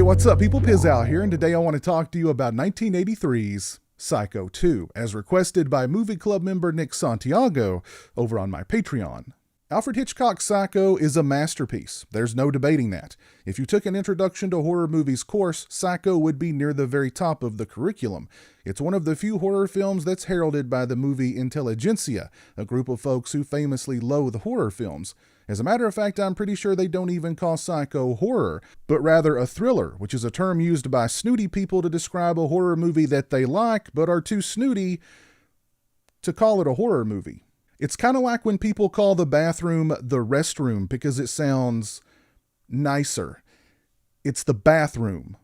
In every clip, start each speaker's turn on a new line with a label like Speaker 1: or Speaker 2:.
Speaker 1: Hey, what's up, people? Pizowell here, and today I want to talk to you about 1983's Psycho 2, as requested by movie club member Nick Santiago over on my Patreon. Alfred Hitchcock's Psycho is a masterpiece. There's no debating that. If you took an Introduction to Horror Movies course, Psycho would be near the very top of the curriculum. It's one of the few horror films that's heralded by the movie intelligentsia, a group of folks who famously loathe horror films. As a matter of fact, I'm pretty sure they don't even call Psycho horror, but rather a thriller, which is a term used by snooty people to describe a horror movie that they like, but are too snooty to call it a horror movie. It's kind of like when people call the bathroom the restroom because it sounds nicer. It's the bathroom.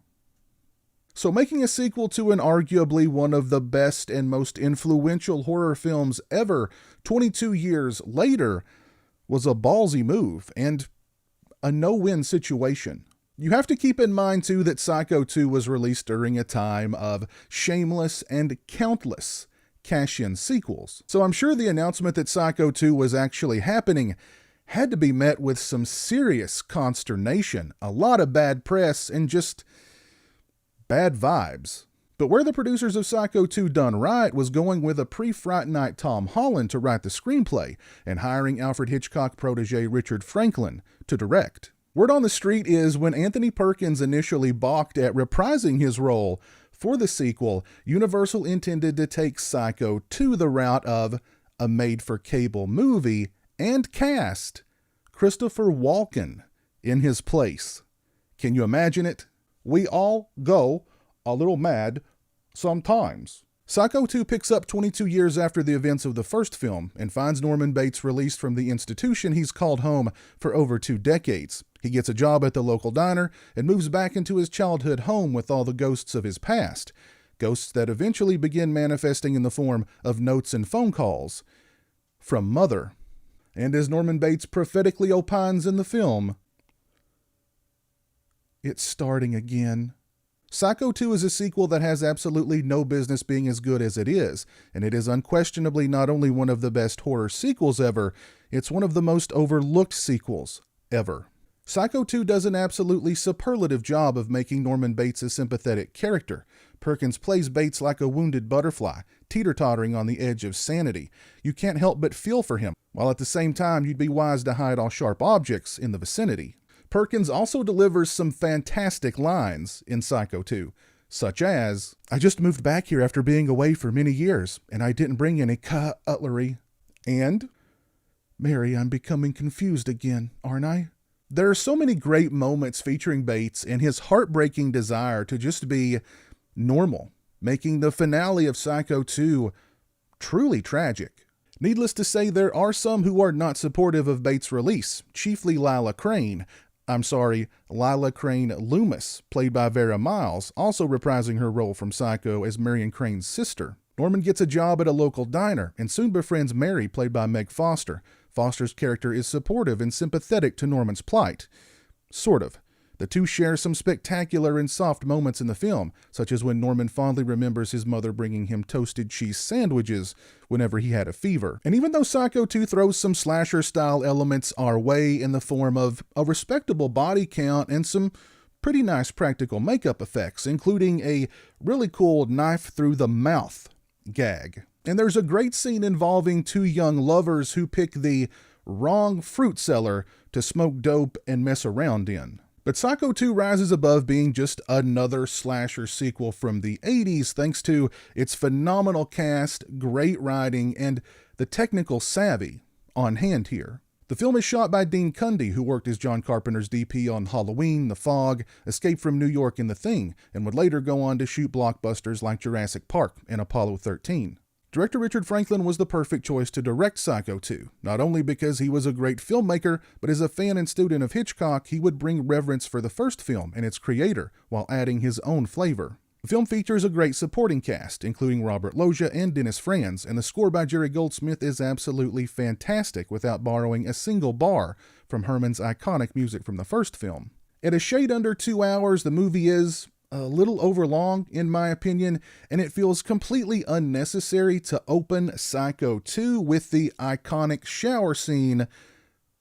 Speaker 1: So making a sequel to an arguably one of the best and most influential horror films ever 22 years later was a ballsy move and a no-win situation. You have to keep in mind, too, that Psycho 2 was released during a time of shameless and countless cash-in sequels. So I'm sure the announcement that Psycho 2 was actually happening had to be met with some serious consternation, a lot of bad press, and just bad vibes. But where the producers of Psycho 2 done right was going with a pre-Fright Night Tom Holland to write the screenplay and hiring Alfred Hitchcock protege Richard Franklin to direct. Word on the street is when Anthony Perkins initially balked at reprising his role for the sequel, Universal intended to take Psycho 2 the route of a made-for-cable movie and cast Christopher Walken in his place. Can you imagine it? We all go a little mad sometimes. Psycho 2 picks up 22 years after the events of the first film and finds Norman Bates released from the institution he's called home for over 2 decades. He gets a job at the local diner and moves back into his childhood home with all the ghosts of his past. Ghosts that eventually begin manifesting in the form of notes and phone calls from Mother. And as Norman Bates prophetically opines in the film, it's starting again. Psycho 2 is a sequel that has absolutely no business being as good as it is, and it is unquestionably not only one of the best horror sequels ever, it's one of the most overlooked sequels ever. Psycho 2 does an absolutely superlative job of making Norman Bates a sympathetic character. Perkins plays Bates like a wounded butterfly, teeter-tottering on the edge of sanity. You can't help but feel for him, while at the same time you'd be wise to hide all sharp objects in the vicinity. Perkins also delivers some fantastic lines in Psycho 2, such as, "I just moved back here after being away for many years, and I didn't bring any cutlery." And, "Mary, I'm becoming confused again, aren't I?" There are so many great moments featuring Bates and his heartbreaking desire to just be normal, making the finale of Psycho 2 truly tragic. Needless to say, there are some who are not supportive of Bates' release, chiefly Lila Crane Loomis, played by Vera Miles, also reprising her role from Psycho as Marion Crane's sister. Norman gets a job at a local diner and soon befriends Mary, played by Meg Foster. Foster's character is supportive and sympathetic to Norman's plight. Sort of. The two share some spectacular and soft moments in the film, such as when Norman fondly remembers his mother bringing him toasted cheese sandwiches whenever he had a fever. And even though Psycho 2 throws some slasher-style elements our way in the form of a respectable body count and some pretty nice practical makeup effects, including a really cool knife-through-the-mouth gag. And there's a great scene involving 2 young lovers who pick the wrong fruit cellar to smoke dope and mess around in. But Psycho 2 rises above being just another slasher sequel from the 80s thanks to its phenomenal cast, great writing, and the technical savvy on hand here. The film is shot by Dean Cundey, who worked as John Carpenter's DP on Halloween, The Fog, Escape from New York, and The Thing, and would later go on to shoot blockbusters like Jurassic Park and Apollo 13. Director Richard Franklin was the perfect choice to direct Psycho 2, not only because he was a great filmmaker, but as a fan and student of Hitchcock, he would bring reverence for the first film and its creator, while adding his own flavor. The film features a great supporting cast, including Robert Loggia and Dennis Franz, and the score by Jerry Goldsmith is absolutely fantastic without borrowing a single bar from Herman's iconic music from the first film. At a shade under 2 hours, the movie is a little overlong, in my opinion, and it feels completely unnecessary to open Psycho 2 with the iconic shower scene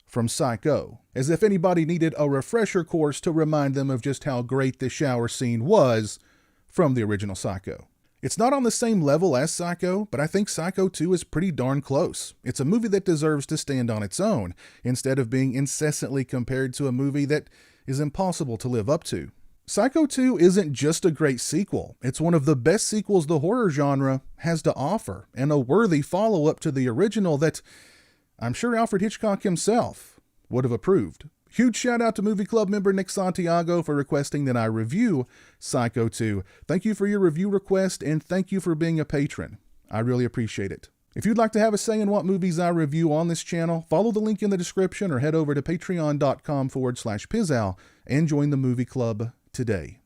Speaker 1: from Psycho, as if anybody needed a refresher course to remind them of just how great the shower scene was from the original Psycho. It's not on the same level as Psycho, but I think Psycho 2 is pretty darn close. It's a movie that deserves to stand on its own, instead of being incessantly compared to a movie that is impossible to live up to. Psycho 2 isn't just a great sequel, it's one of the best sequels the horror genre has to offer, and a worthy follow-up to the original that I'm sure Alfred Hitchcock himself would have approved. Huge shout out to Movie Club member Nick Santiago for requesting that I review Psycho 2. Thank you for your review request, and thank you for being a patron. I really appreciate it. If you'd like to have a say in what movies I review on this channel, follow the link in the description or head over to patreon.com/pizowell and join the Movie Club today.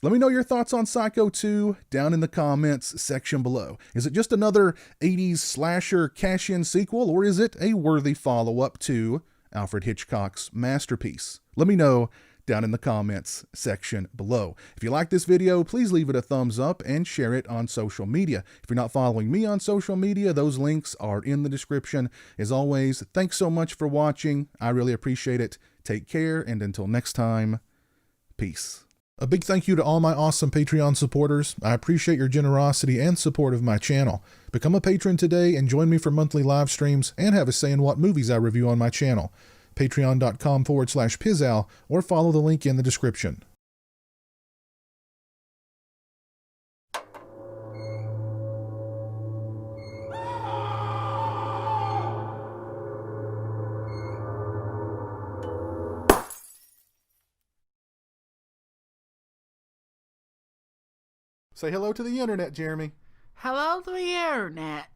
Speaker 1: Let me know your thoughts on Psycho 2 down in the comments section below. Is it just another 80s slasher cash-in sequel, or is it a worthy follow-up to Alfred Hitchcock's masterpiece? Let me know down in the comments section below. If you like this video, please leave it a thumbs up and share it on social media. If you're not following me on social media, those links are in the description. As always, thanks so much for watching. I really appreciate it. Take care, and until next time, peace. A big thank you to all my awesome Patreon supporters. I appreciate your generosity and support of my channel. Become a patron today and join me for monthly live streams and have a say in what movies I review on my channel. Patreon.com/pizowell or follow the link in the description. Say hello to the internet, Jeremy.
Speaker 2: Hello to the internet.